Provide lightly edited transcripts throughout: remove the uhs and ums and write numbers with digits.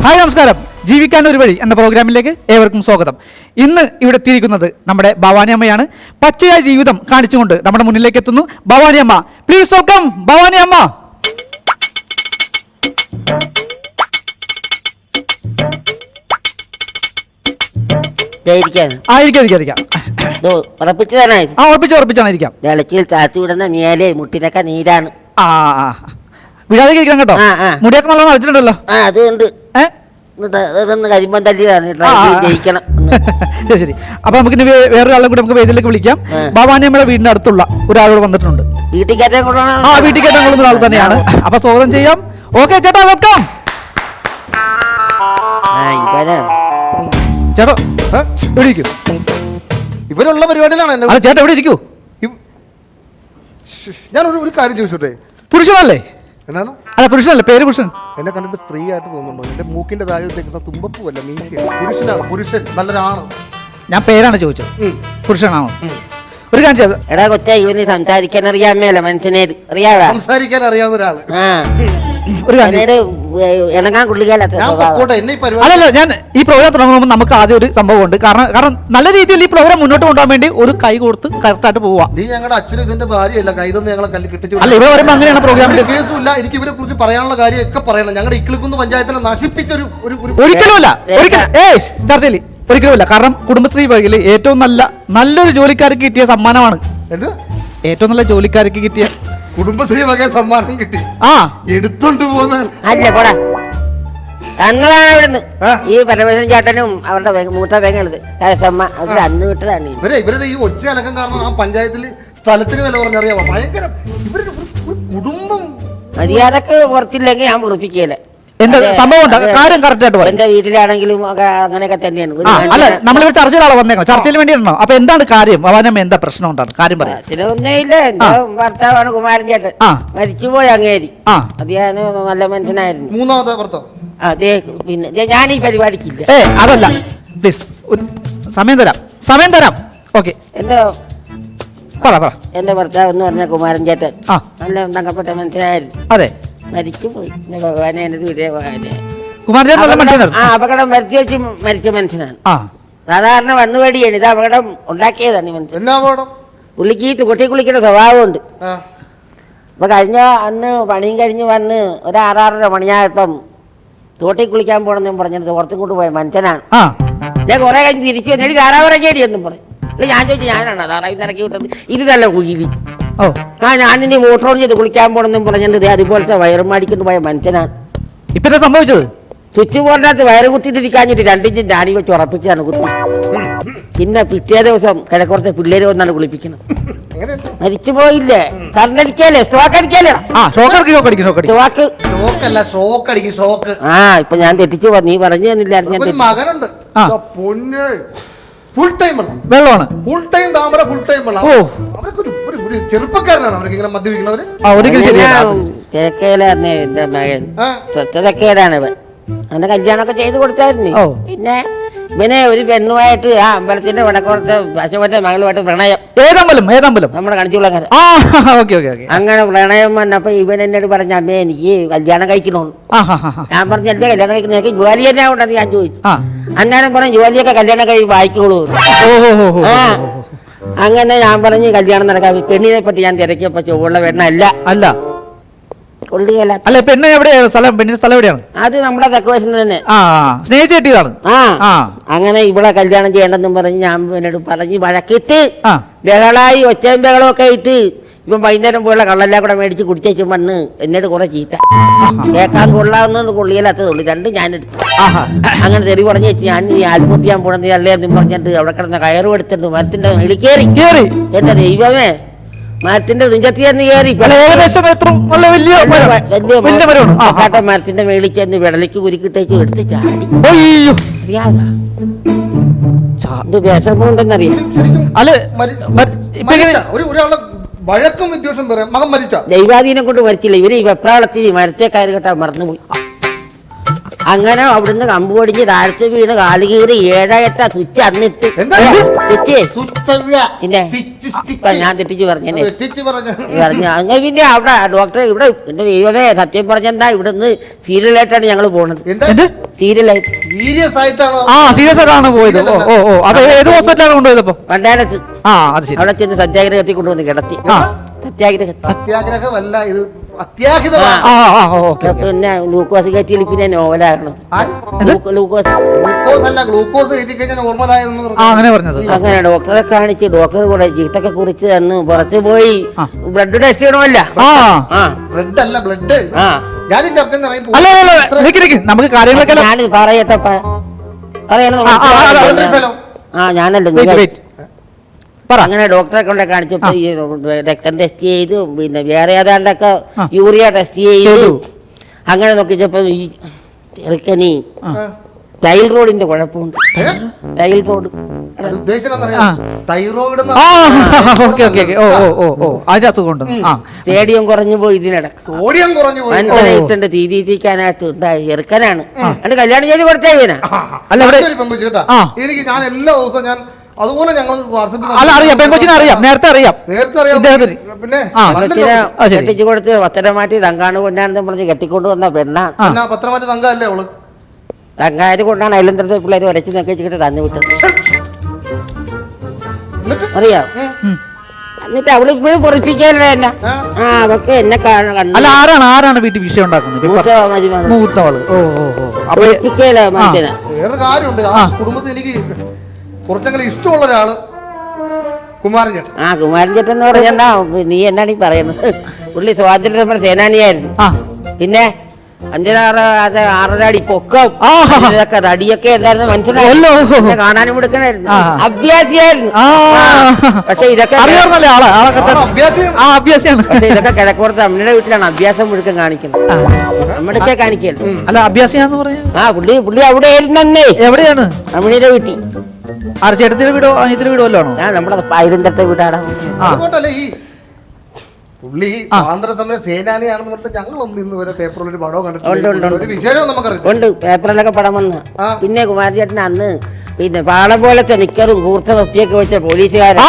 Hi നമസ്കാരം. ജീവിക്കാൻ ഒരു വഴി എന്ന പ്രോഗ്രാമിലേക്ക് ഏവർക്കും സ്വാഗതം. ഇന്ന് ഇവിടെ എത്തിയിരിക്കുന്നത് നമ്മുടെ ഭവാനി അമ്മയാണ്. പച്ചയായ ജീവിതം കാണിച്ചുകൊണ്ട് നമ്മുടെ മുന്നിലേക്ക് എത്തുന്നു ഭവാനി അമ്മ. പ്ലീസ് വെൽക്കം ഭവാനി അമ്മ. ഉറപ്പിച്ചാണ് ഇരിക്കാം. മുട്ടിനൊക്കെ നീരാണ്. വിടാതെ ഇരിക്കണം കേട്ടോ. മുടിയൊക്കെ നല്ല കളിച്ചിട്ടുണ്ടല്ലോ. അതുകൊണ്ട് കരിമ്പം തല്ലി ജയിക്കണം. ശരി. അപ്പൊ നമുക്ക് വേറൊരാളും കൂടി നമുക്ക് വേദിയിലേക്ക് വിളിക്കാം. ഭവാനി നമ്മുടെ വീടിന്റെ അടുത്തുള്ള ഒരാളോട് വന്നിട്ടുണ്ട്. വീട്ടിൽ കയറ്റാൻ കൊള്ളുന്ന ആൾ തന്നെയാണ്. അപ്പൊ സ്വാഗതം ചെയ്യാം. ഓക്കെ ചേട്ടാ, വെൽക്കം. ചേട്ടോ എവിടെ ഇരിക്കൂ? ഇവരുള്ള പരിപാടിയിലാണ്. ചേട്ടാ എവിടെ ഇരിക്കൂ? ഞാൻ ഒരു കാര്യം ചോദിച്ചോട്ടെ. പുരുഷനല്ലേ? എന്നാണ്? അല്ല പുരുഷനല്ലേ, പേര് പുരുഷൻ. എന്നെ കണ്ടിട്ട് സ്ത്രീ ആയിട്ട് തോന്നുന്നുണ്ടോ? എന്റെ മൂക്കിന്റെ താഴെ തേക്കുന്ന തുമ്പപ്പൂവല്ല, മീശയാണ്. പുരുഷനാണ്, പുരുഷൻ, നല്ലൊരാണ്. ഞാൻ പേരാണ് ചോദിച്ചത്. പുരുഷനാണോ? ഒരു കാര്യം ചെയ്ത് എടാ കൊച്ചാ, ഇവന് സംസാരിക്കാൻ അറിയാമേല മനുഷ്യനെ അറിയാവാ? സംസാരിക്കാൻ അറിയാവുന്ന ഒരാള്. അല്ലല്ല, ഞാൻ ഈ പ്രോഗ്രാം തുടങ്ങുമ്പോൾ നമുക്ക് ആദ്യം ഒരു സംഭവം ഉണ്ട്. കാരണം നല്ല രീതിയിൽ ഈ പ്രോഗ്രാം മുന്നോട്ട് കൊണ്ടുപോകാൻ വേണ്ടി ഒരു കൈ കൊടുത്ത് കറക്റ്റായിട്ട് പോവാ. നീ ഞങ്ങളുടെ അച്ഛനും ഇതിന്റെ ഭാര്യയല്ല, കൈതൊന്നും ഞങ്ങളെ കല്ല് കിട്ടിച്ചു. അല്ല, ഇവിടെ വരുമ്പോ അങ്ങനെയാണ് പ്രോഗ്രാമിൽ കേസുമില്ല. എനിക്ക് ഇവരെ കുറിച്ച് പറയാനുള്ള കാര്യമൊക്കെ പറയണം. ഞങ്ങളുടെ ഇക്കിളിക്കുന്ന് പഞ്ചായത്തിനെ നശിപ്പിച്ചൊരു ഒരിക്കലുമില്ല. ചർച്ചയിൽ ഒരിക്കലുമില്ല. കാരണം കുടുംബശ്രീ വഴിയിൽ ഏറ്റവും നല്ലൊരു ജോലിക്കാർക്ക് കിട്ടിയ സമ്മാനമാണ്. ഏറ്റവും നല്ല ജോലിക്കാർക്ക് കിട്ടിയ കുടുംബശ്രീ വക സമ്മാനം കിട്ടി. എടുത്തോണ്ട് പോകുന്ന തന്നതാണ് ഇവിടുന്ന്. ഈ പരമേശ്വരൻ ചേട്ടനും അവരുടെ മൂത്ത പെങ്ങളത് അന്ന് കിട്ടതാണ്. ഇവരുടെ ഈ ഒച്ച അലക്കം കാരണം ആ പഞ്ചായത്തിൽ സ്ഥലത്തിന് വില പറഞ്ഞറിയാമോ? ഭയങ്കര ഇവരുടെ കുടുംബം. മര്യാദക്ക് പുറത്തില്ലെങ്കിൽ ഞാൻ ഉറപ്പിക്കല. എന്റെ വീട്ടിലാണെങ്കിലും അങ്ങനെയൊക്കെ തന്നെയാണ്. അല്ല, നമ്മളിവിടെ ചർച്ചയിലാണ് വന്നേക്കണം. ചർച്ചയിൽ വേണ്ടിയാണോ? അപ്പൊ എന്താണ് കാര്യം? അവനമ്മ എന്താ പ്രശ്നം ഉണ്ടാണ്? കാര്യം പറയാം. ഒന്നുമില്ല. എന്റെ ഭർത്താവാണ് കുമാരൻ ചേട്ടൻ. മരിച്ചുപോയി അങ്ങേരി. അദ്ദേഹം നല്ല മനുഷ്യനായിരുന്നു. മൂന്നാമത്തെ ഭർത്താവ്. അതെ. പിന്നെ ഞാൻ ഈ പരിപാടിക്കില്ല. അതല്ല, പ്ലീസ് സമയം തരാം. ഓക്കെ, എന്റെ ഭർത്താവ് എന്ന് പറഞ്ഞ കുമാരൻ ചേട്ടൻ നല്ല തങ്കപ്പെട്ട മനുഷ്യനായിരുന്നു. അതെ, മരിച്ചുപോയി. അപകടം വരുത്തി വെച്ച് മരിച്ച മനുഷ്യനാണ്. സാധാരണ വന്നുപടിയാണ്. ഇത് അപകടം ഉണ്ടാക്കിയതാണ് ഈ മനുഷ്യൻ. പുള്ളിക്ക് ഈ കൊട്ടി കുളിക്കുന്ന സ്വഭാവമുണ്ട്. അപ്പൊ അന്ന് പണിയും കഴിഞ്ഞ് വന്ന് ഒരു 6-6:30 മണിയായപ്പം തോട്ടി കുളിക്കാൻ പോണെന്നും പറഞ്ഞത് പുറത്തും കൊണ്ട് പോയ മനുഷ്യനാണ്. ഞാൻ കുറെ കഴിഞ്ഞ് തിരിച്ചു വന്നിട്ട് താറാവിറങ്ങിയേരി എന്നും പറയും. ഞാൻ ചോദിച്ചു, ഞാനാണ് താറാവിന്ന് ഇറക്കി വിട്ടത്? ഇത് നല്ല കുയിലി. ഞാനിനി മോട്ടോർ ചെയ്ത് കുളിക്കാൻ പോണെന്നും പറഞ്ഞത് അതുപോലത്തെ വയറുമാടിക്കൊണ്ട് പോയ മനുഷ്യനാണ്. ഇപ്പൊ സംഭവിച്ചത് സ്വിച്ച് ബോർഡിനകത്ത് വയറ് കുത്തിട്ടിരിക്കാഞ്ഞിട്ട് 2 ഇഞ്ച് ഡാണി വെച്ച് ഉറപ്പിച്ചാണ് കുത്തി. പിന്നെ പിറ്റേ ദിവസം കിഴക്കുറത്തെ പിള്ളേര് വന്നാണ് കുളിപ്പിക്കുന്നത്. മരിച്ചു പോയില്ലേ? കറണ്ടടിക്കാലേ, സ്റ്റോക്ക് അടിക്കാലേ. ഇപ്പൊ ഞാൻ തെറ്റിച്ചു. നീ പറഞ്ഞു തന്നില്ലായിരുന്നു. മകനുണ്ട്, ഫുൾ ടൈം വെള്ളമാണ്. ഫുൾ ടൈം താമര, ഫുൾ ടൈം വെള്ളം. ചെറുപ്പക്കാരനാണ് അവരൊക്കെ ഇങ്ങനെ മദ്യപിക്കുന്നവര്. എന്റെ മകൻ സ്വച്ഛതക്കേടാണ്. ഇവൻ അവന്റെ കല്യാണമൊക്കെ ചെയ്ത് കൊടുത്തായിരുന്നു. പിന്നെ ഇവനെ ഒരു പെണ്ണുമായിട്ട് ആ അമ്പലത്തിന്റെ വടക്കോറത്തെ അശോകന്റെ മകളുമായിട്ട് പ്രണയം. ഏതമ്പലം? നമ്മുടെ കണിച്ചുള്ളങ്ങനെ. അങ്ങനെ പ്രണയം വന്നപ്പോ ഇവൻ എന്നോട് പറഞ്ഞ, അമ്മേ എനിക്ക് കല്യാണം കഴിക്കണമെന്ന്. ഞാൻ പറഞ്ഞു, എന്റെ കല്യാണം കഴിക്കുന്ന എനിക്ക് ജോലി തന്നെ ഉണ്ടെന്ന് ഞാൻ ചോദിച്ചു. അന്നേരം പറഞ്ഞു, ജോലിയൊക്കെ കല്യാണം കഴിച്ച് വായിക്കോളൂ. അങ്ങനെ ഞാൻ പറഞ്ഞു കല്യാണം നടക്കാം. പെണ്ണിനെ പറ്റി ഞാൻ തിരക്കിയപ്പോ ചുവള്ള പെണ്ണല്ല. അല്ല, പെണ്ണ് എവിടെയാണ് സ്ഥലം? പെണ്ണിന്റെ സ്ഥലം എവിടെയാണ്? അത് നമ്മുടെ തെക്കുവശത്ത് തന്നെ. സ്നേഹിച്ച് കെട്ടിയതാണ്. അങ്ങനെ ഇവിടെ കല്യാണം ചെയ്യണ്ടെന്നും പറഞ്ഞ് ഞാൻ എന്നോട് പറഞ്ഞ് വഴക്കിട്ട് ബഹളായി, ഒച്ചയും ബഹളമൊക്കെ ഇട്ട് ഇപ്പം വൈകുന്നേരം പോയുള്ള കള്ളെല്ലാം കൂടെ മേടിച്ച് കുടിച്ചു വന്ന് എന്നോട് കുറെ ചീത്ത. കേൾക്കാൻ കൊള്ളാവുന്ന കൊള്ളിയല്ലാത്തതുള്ളൂ. 2 ഞാനെടുത്തു. അങ്ങനെ തെറി പറഞ്ഞു വെച്ച് ഞാൻ ഈ ആത്മഹത്യ ചെയ്യാൻ പോണെന്ന് അല്ലേ എന്നും പറഞ്ഞിട്ട് അവിടെ കിടന്ന കയറും എടുത്തിട്ട് മരത്തിന്റെ മേളിൽ കയറി. എന്റെ ദൈവമേ, മരത്തിന്റെ തുഞ്ചത്തി ചെന്ന് കയറി. മരത്തിന്റെ മേളിൽ ചെന്ന് വിടലിക്ക് കുരുക്കിട്ടേക്ക് എടുത്ത് ചാടി. ഇത് വിഷമമുണ്ടെന്നറിയാം. വഴക്കും വിദ്വേഷം മകൻ മരിച്ച ദൈവാധീനം കൊണ്ട് മരിച്ചില്ല. ഇവര് ഈ വെപ്രാളത്തിൽ മരത്തെ കയറി കെട്ടാൻ മറന്നുപോയി. അങ്ങനെ അവിടുന്ന് കമ്പ് പൊടിഞ്ഞ് താഴത്ത് വീണ് കാല് കീറി 7-8 സ്വിച്ച് അന്നിട്ട് ഞാൻ തെറ്റിച്ച് പറഞ്ഞു. അങ്ങനെ പിന്നെ അവിടെ ഡോക്ടർ ഇവിടെ എന്റെ ദൈവമേ സത്യം പറഞ്ഞെന്താ ഇവിടുന്ന് സീരിയലായിട്ടാണ് ഞങ്ങൾ പോണത്. സീരിയലായിട്ട് സീരിയസ് ആയിട്ടാണ് ആ സീരിയസ് ആയിട്ടാണ് പോയത്. ഓ അപ്പൊ ഏത് ഹോസ്പിറ്റലാണ് കൊണ്ടുപോയത് അപ്പൊ? വണ്ടാനത്ത്. ആ അത് ശരി. അവിടെ ചെന്ന് സത്യാഗ്രഹത്തിൽ കൊണ്ടുവന്ന് കിടത്തി. സത്യാഗ്രഹമല്ല ഇത്, അത്യാഹിതമാണ്. പിന്നെ ഗ്ലൂക്കോസ് കയറ്റിയിൽ പിന്നെ നോവലാകണത്. ഗ്ലൂക്കോസ് അല്ല, ഗ്ലൂക്കോസ് കയറ്റി കഴിഞ്ഞാൽ നോർമലായെന്ന് അങ്ങനെ പറഞ്ഞത്. അങ്ങനെ ഡോക്ടറെ കാണിച്ച് ഡോക്ടർ കൂടെ ചീത്തൊക്കെ കുറിച്ച് തന്നു. പുറത്ത് പോയി ബ്ലഡ് ടെസ്റ്റ് ചെയ്യണമല്ല. ബ്ലഡ് അല്ല, ബ്ലഡ്. ഞാൻ നമുക്ക് കാര്യങ്ങളൊക്കെ ഞാൻ പറയട്ടെ ഞാനല്ല. അങ്ങനെ ഡോക്ടറെ കൊണ്ട് കാണിച്ചപ്പോ ഈ രക്തം ടെസ്റ്റ് ചെയ്തു, പിന്നെ വേറെ ഏതാണ്ടൊക്കെ യൂറിയ ടെസ്റ്റ് ചെയ്തു. അങ്ങനെ നോക്കിച്ചപ്പോ ഈ ചെറുക്കനി ടൈൽ റോഡിന്റെ കുഴപ്പമുണ്ട്. ടൈൽ റോഡ് സ്റ്റേഡിയം കുറഞ്ഞു പോയി. ഇതിനിടക്ക് മനുഷ്യനെ തീറ്റിക്കാനായിട്ട് ഉണ്ടായി ചെറുക്കനാണ്. അത് കല്യാണം ചെയ്ത് കൊടുത്തേനാ. എനിക്ക് ഞാൻ എല്ലാ ദിവസവും ഞാൻ അതുപോലെ ഞങ്ങൾ നേരത്തെ അറിയാം. പിന്നെ കെട്ടിച്ചു കൊടുത്ത് പത്തരമാറ്റി തങ്കാണ് കൊണ്ടാണെന്ന് പറഞ്ഞ് കെട്ടിക്കൊണ്ട് വന്ന പെണ്ണാ. പത്രമാറ്റി തങ്കല്ലേ അവള്? തങ്കായത് കൊണ്ടാണ് അയലന്തരത്തെ പിള്ളേർ വരച്ച് നോക്കിച്ചിട്ട് തന്നു വിട്ടത്. അറിയാം. എന്നിട്ട് അവള് ഇപ്പോഴും പൊറിപ്പിക്കാനല്ല എന്നെ. അതൊക്കെ എന്നെ ആരാണ് വീട്ടിൽ വിഷയം ഉണ്ടാക്കുന്നത്? വേറെ കാര്യമുണ്ട്. ആ കുടുംബത്തിൽ എനിക്ക് കുറച്ചെങ്കിലും ഇഷ്ടമുള്ള ഒരാള് കുമാരൻ ചേട്ടൻ. കുമാരൻ ചേട്ടൻ എന്ന് പറഞ്ഞാ നീ എന്നാണ് ഈ പറയുന്നത്? പുള്ളി സ്വാതന്ത്ര്യ സമര സേനാനിയായിരുന്നു. പിന്നെ 5-6 അടി പൊക്കം, തടിയൊക്കെ ഉണ്ടായിരുന്നു. മനസ്സിലായല്ലോ. കാണാനും എടുക്കണായിരുന്നു. അഭ്യാസിയായിരുന്നു. പക്ഷെ ഇതൊക്കെ ഇതൊക്കെ കിഴക്കോർത്ത് അമ്മയുടെ വീട്ടിലാണ് അഭ്യാസം മുഴുക്കം കാണിക്കുന്നത്. നമ്മുടെയൊക്കെ കാണിക്കല്ലോ. അല്ല അഭ്യാസിയാന്ന് പറയാ. പുള്ളി അവിടെ ആയിരുന്നേ. എവിടെയാണ്? അമ്മയുടെ വീട്ടിൽ. ചേട്ടത്തിന്റെ വീടോ അനിയത്തിന്റെ വീടോ അല്ലാണോ? നമ്മുടെ അയലന്തരത്തെ വീടാണ്. ഈ പുള്ളി സ്വാതന്ത്ര്യ സമര സേനാനിയാണെന്ന് പറഞ്ഞിട്ട് ഞങ്ങൾ ഒന്നും ഇന്ന് വരെ പേപ്പറിൽ ഒരു പടവും കണ്ടിട്ടുണ്ട്. പേപ്പറിലൊക്കെ പടം വന്ന. പിന്നെ കുമാരചേട്ടൻ അന്ന് പിന്നെ പാള പോലത്തെ നിക്കതും കൂർത്ത തൊപ്പിയൊക്കെ വെച്ച പോലീസുകാരൻ.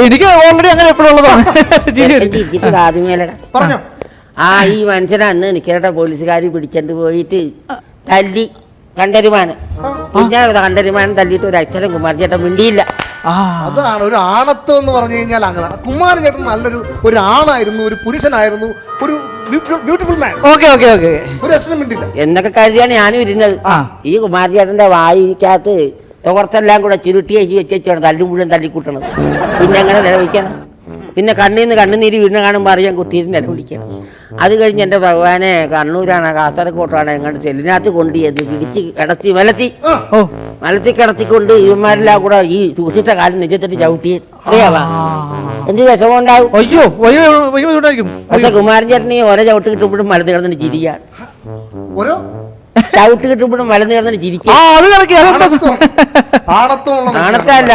എനിക്ക് ഓൾറെഡി അങ്ങനെ എപ്പോഴും ഉള്ളതാണ്. ഈ മനുഷ്യനെ അന്ന് നിക്കരുടെ പോലീസുകാർ പിടിച്ചോണ്ട് പോയിട്ട് തല്ലി. കണ്ടരുമാനം. പിന്നെ കണ്ടരുമാനം തല്ലിയിട്ട് ഒരു അക്ഷരം കുമാരചേട്ടൻ മിണ്ടിയില്ല. അതാണ് ഒരു ആണത്വം എന്ന് പറഞ്ഞു കഴിഞ്ഞാൽ. അങ്ങനെ കുമാരചേട്ടൻ നല്ലൊരു ഒരു ആണായിരുന്നു, ഒരു പുരുഷനായിരുന്നു, ഒരു ബ്യൂട്ടിഫുൾ മാൻ. ഒരു അക്ഷരം മിണ്ടില്ല എന്നൊക്കെ കരുതിയാണ് ഞാനും ഇരുന്നത്. ഈ കുമാരചേട്ടന്റെ വായിക്കകത്ത് തോർത്തെല്ലാം കൂടെ ചുരുട്ടി വെച്ചാണ് തല്ലും മുഴുവൻ തല്ലിക്കൂട്ടണത്. പിന്നെ എങ്ങനെ നിലവിളിക്കണം? പിന്നെ കണ്ണീന്ന് കണ്ണുനീര് വീടിനെ കാണുമ്പോൾ അറിയാൻ കുത്തിയിരുന്ന് നിലവിളിക്കണം. അത് കഴിഞ്ഞ് എൻ്റെ ഭഗവാനെ കണ്ണൂരാണ് കാസർഗോട്ടാണ് എങ്ങാണ്ട് ചെല്ലിനകത്ത് കൊണ്ടുചെന്ന് പിടിച്ച് കിടത്തി മലത്തി കിടത്തിക്കൊണ്ട് ഇവന്മാരെല്ലാം കൂടെ ഈ സൂക്ഷിച്ച കാലം നെഞ്ചത്തിട്ട് ചവിട്ടി. അറിയാവാ എന്ത് വിഷമം ഉണ്ടാവും. പക്ഷെ കുമാരൻ ചേട്ടന് ഓരോ ചവിട്ട് കിട്ടുമ്പോഴും മലത്ത് കിടന്നിട്ട് ചിരിയാണ്. ചവിട്ട് കിട്ടുമ്പോഴും മലന്ന് കിടന്നിട്ട് ചിരിക്കും. ആണത്തല്ല,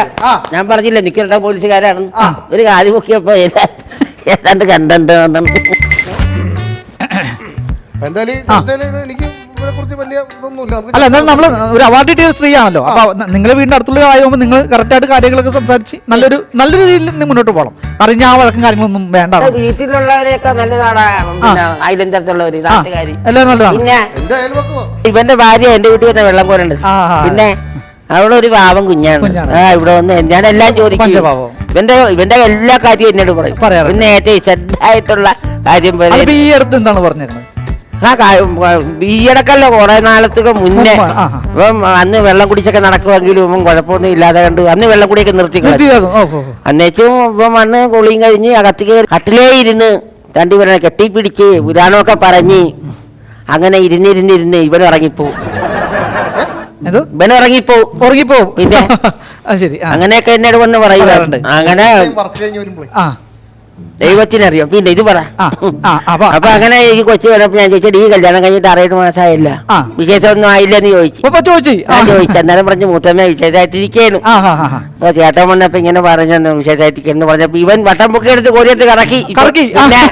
ഞാൻ പറഞ്ഞില്ല നിക്കരുടെ പോലീസുകാരാണെന്ന്. ഒരു കാലി പൊക്കിയപ്പോ ഏതാണ്ട് കണ്ടോ. അല്ല എന്നാലും നമ്മള് ഒരു അവാർഡ് കിട്ടിയ സ്ത്രീ ആണല്ലോ. അപ്പൊ നിങ്ങളെ വീടിന്റെ അടുത്തുള്ള ആയതുകൊണ്ട് നിങ്ങൾ കറക്റ്റ് ആയിട്ട് കാര്യങ്ങളൊക്കെ സംസാരിച്ച് നല്ലൊരു രീതിയിൽ മുന്നോട്ട് പോകണം. അറിഞ്ഞ ആ വഴക്കും കാര്യങ്ങളൊന്നും വേണ്ട. വീട്ടിലുള്ളവരെയൊക്കെ നല്ലതാണ്. അയലന്തരത്തുള്ളവര് നാട്ടുകാരി എല്ലാം നല്ലതാണ്. പിന്നെ ഇവന്റെ ഭാര്യ എന്റെ വീട്ടിൽ വന്ന വെള്ളം പോലുണ്ട്. പിന്നെ അവിടെ ഒരു പാവം കുഞ്ഞാണ്. ഇവിടെ വന്ന് ഞാൻ എല്ലാം ചോദിക്കും. ഇവന്റെ എല്ലാ കാര്യവും എന്നോട് പറയും. പിന്നെ ഏറ്റവും ശ്രദ്ധായിട്ടുള്ള കാര്യം പോലെ ഈ അടുത്ത് എന്താണ് പറഞ്ഞിരുന്നത്? ഈയിടക്കല്ല കുറെ നാളത്തേക്ക് മുന്നേ അന്ന് വെള്ളം കുടിച്ചൊക്കെ നടക്കുമെങ്കിലും ഇവൻ കുഴപ്പമൊന്നും ഇല്ലാതെ കണ്ടു. അന്ന് വെള്ളം കുടിയൊക്കെ നിർത്തി. അന്നേച്ചും ഇപ്പം വന്ന് കുളിയും കഴിഞ്ഞ് അകത്ത് കയറി കട്ടിലേ ഇരുന്ന് രണ്ടുപേരെ കെട്ടിപ്പിടിച്ച് പുരാണമൊക്കെ പറഞ്ഞ് അങ്ങനെ ഇരുന്നിരുന്നിരുന്ന് ഇവൻ ഇറങ്ങിപ്പോവും. പിന്നെ അങ്ങനെയൊക്കെ എന്നോട് വന്ന് പറയുന്നുണ്ട്. അങ്ങനെ ദൈവത്തിനറിയാം. പിന്നെ ഇത് പറ. അപ്പൊ അങ്ങനെ ഈ കൊച്ചു വന്നപ്പോ ഞാൻ ചോദിച്ചത് ഈ കല്യാണം കഴിഞ്ഞിട്ട് 6-7 മാസമായില്ല, വിശേഷമൊന്നും ആയില്ലെന്ന് ചോദിച്ചു. അന്നേരം പറഞ്ഞു മൂത്തമ്മ വിശേഷമായിട്ടിരിക്കുന്നു. അപ്പൊ ചേട്ടൻ വന്നപ്പോ ഇങ്ങനെ പറഞ്ഞു വിശേഷമായിട്ടിരിക്കുന്നു പറഞ്ഞപ്പോ ഇവൻ വട്ടം പൊക്കി എടുത്ത് കോരിയെടുത്ത് കറക്കി. പിന്നെ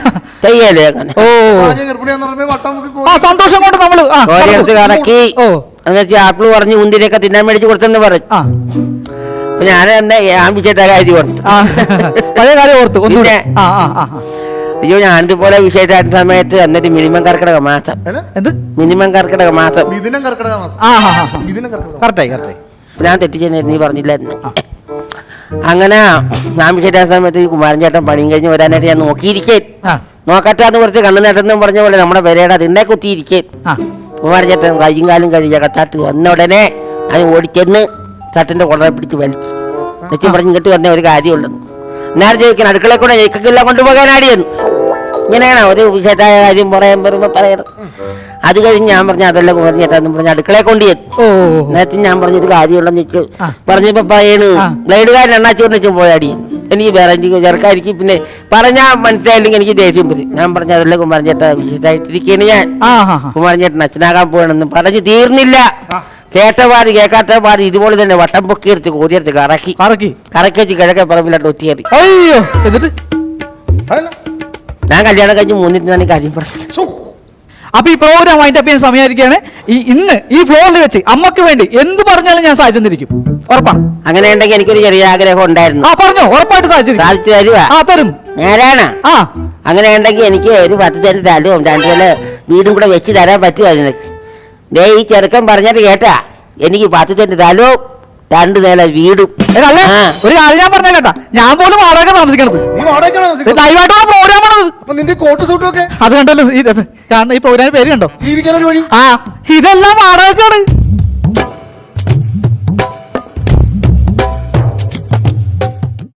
ചെയ്യല്ലേ അങ്ങനെ സന്തോഷം കൊണ്ട് നമ്മള് കോരിയെടുത്ത് കറക്കി. എന്നുവെച്ചാൽ ആപ്പിള് പറഞ്ഞ് മുന്തിരിയൊക്കെ തിന്നാൻ മേടിച്ച് കൊടുത്തെന്ന് പറഞ്ഞു. അപ്പൊ ഞാൻ തന്നെ വിഷയത്തെ കാര്യം ഓർത്തു. ആ, പഴയ കാര്യം ഓർത്തു ഒന്നുകൂടെ. പിന്നെ? ആ ആ ആ ആ. അയ്യോ ഞാൻ ഇതുപോലെ വിഷയത്തായിരുന്ന സമയത്ത് എന്നിട്ട് മിനിമം കർക്കിടക മാസം, എന്ത് മിനിമം കർക്കിടക മാസം മിഥുനം കർക്കിടക മാസം. ആ ആ ആ മിഥുനം കർക്കിടക കറക്റ്റായി കറക്റ്റായി. ഞാൻ തെറ്റിച്ചെന്ന് നീ പറഞ്ഞില്ലായിരുന്നു. അങ്ങനെ ഞാൻ വിഷയത്തായിരുന്ന സമയത്ത് ഈ കുമാരൻ ചേട്ടൻ പണിയും കഴിഞ്ഞ് വരാനായിട്ട് ഞാൻ നോക്കിയിരിക്കേ. ആ നോക്കട്ടെ എന്ന് കുറച്ച് കണ്ണു നേട്ടെന്നും പറഞ്ഞ പോലെ നമ്മുടെ പെരയുടെ അതിനെ കുത്തിയിരിക്കേ. ആ കുമാരൻ ചേട്ടൻ കയ്യും കാലും കഴിയ കത്താട്ട് വന്ന ഉടനെ ഞാൻ ഓടിച്ചെന്ന് ഷർട്ടിന്റെ കുടറെ പിടിച്ച് വലിച്ചു. എന്നുവെച്ചും പറഞ്ഞ് ഇങ്ങോട്ട് വന്ന ഒരു കാര്യമുള്ളൂ. എന്നാലും ചോദിക്കണം അടുക്കളയിൽ കൂടെ ജയിക്കെല്ലാം കൊണ്ടുപോകാനാടിയെന്ന്. ഇങ്ങനെയാണോ ഒരു വിശേഷമായ കാര്യം പറയാൻ വരുമ്പോൾ പറയുന്നത്. അത് കഴിഞ്ഞ് ഞാൻ പറഞ്ഞു അതെല്ലാം കുമാരൻ ചേട്ടാന്ന് പറഞ്ഞ് അടുക്കളയെ കൊണ്ടുപോയി. ഓ നേരത്തെ ഞാൻ പറഞ്ഞൊരു കാര്യമുള്ളെന്ന് വെച്ചു ആ. പറഞ്ഞപ്പോ പറയണ് ആ. ബ്ലേഡുകാരൻ എണ്ണാച്ചോറിനും പോയാടി. എനിക്ക് വേറെ ചെറുക്കായിരിക്കും പിന്നെ പറഞ്ഞാൽ മനസ്സിലായില്ലെങ്കിൽ എനിക്ക് ദേഷ്യം വരും. ഞാൻ പറഞ്ഞു അതെല്ലാം കുമാരൻ ചേട്ടാ വിശേഷമായിട്ടിരിക്കുകയാണ് ഞാൻ. ആ ആ ആ. കുമാരൻ ചേട്ടൻ അച്ഛനാകാൻ പോകണമെന്ന് പറഞ്ഞു തീർന്നില്ല. കേട്ട പാതി കേൾക്കാത്ത പാതി ഇതുപോലെ തന്നെ വട്ടം പൊക്കിയെടുത്ത് കോതിയെടുത്ത് കറക്കി കറക്കി. കറക്കി വെച്ച് കിഴക്കെ പറമ്പിലോട്ട് ഒറ്റിയേറി. അയ്യോ എന്നിട്ട് ഞാൻ കല്യാണം കഴിഞ്ഞ് മൂന്നിട്ടാണ് ഈ കാര്യം പറഞ്ഞത്. അപ്പൊ ഈ പ്രോഗ്രാം വൈൻഡ് അപ്പ് ചെയ്യുന്ന സമയമായിരിക്കാണ്. ഇന്ന് ഈ ഫ്ലോറിൽ വെച്ച് അമ്മക്ക് വേണ്ടി എന്ത് പറഞ്ഞാലും ഞാൻ സാധിച്ചിരിക്കും. ഉറപ്പാണ്. അങ്ങനെ ഉണ്ടെങ്കിൽ എനിക്കൊരു ചെറിയ ആഗ്രഹം ഉണ്ടായിരുന്നു. ആ പറഞ്ഞോ, ഉറപ്പായിട്ട് സാധിച്ചിരിക്കും. സാധിച്ചു തരുവാ. ആ തരും. നേരാണ്. ആ അങ്ങനെ ഉണ്ടെങ്കിൽ എനിക്ക് ഒരു 10 സെന്റ് സ്ഥലവും 2 നില വീടും കൂടെ വെച്ച് തരാൻ പറ്റുമോ നിനക്ക്? ദേ ഈ ചെറുക്കൻ പറഞ്ഞിട്ട് കേട്ടാ, എനിക്ക് 10 സെന്റ് സ്ഥലവും 2 നില വീടും. അല്ലേ ആ. ഒരു കാര്യം ഞാൻ പറഞ്ഞ കേട്ടാ, ഞാൻ പോലും വാടക താമസിക്കണത്. നീ വാടകയ്ക്കാണോ താമസിക്കുന്നത്? ലൈവായിട്ടുള്ള പ്രോഗ്രാം ആണത്. അപ്പൊ നിന്റെ കോട്ട് സൂട്ടും ഒക്കെ അത് കണ്ടല്ലോ, കാരണം ഈ പ്രോഗ്രാമിന്റെ പേര് കണ്ടോ? ജീവിക്കാനൊരു വഴി. ആ ഇതെല്ലാം വാടകക്കാണ്.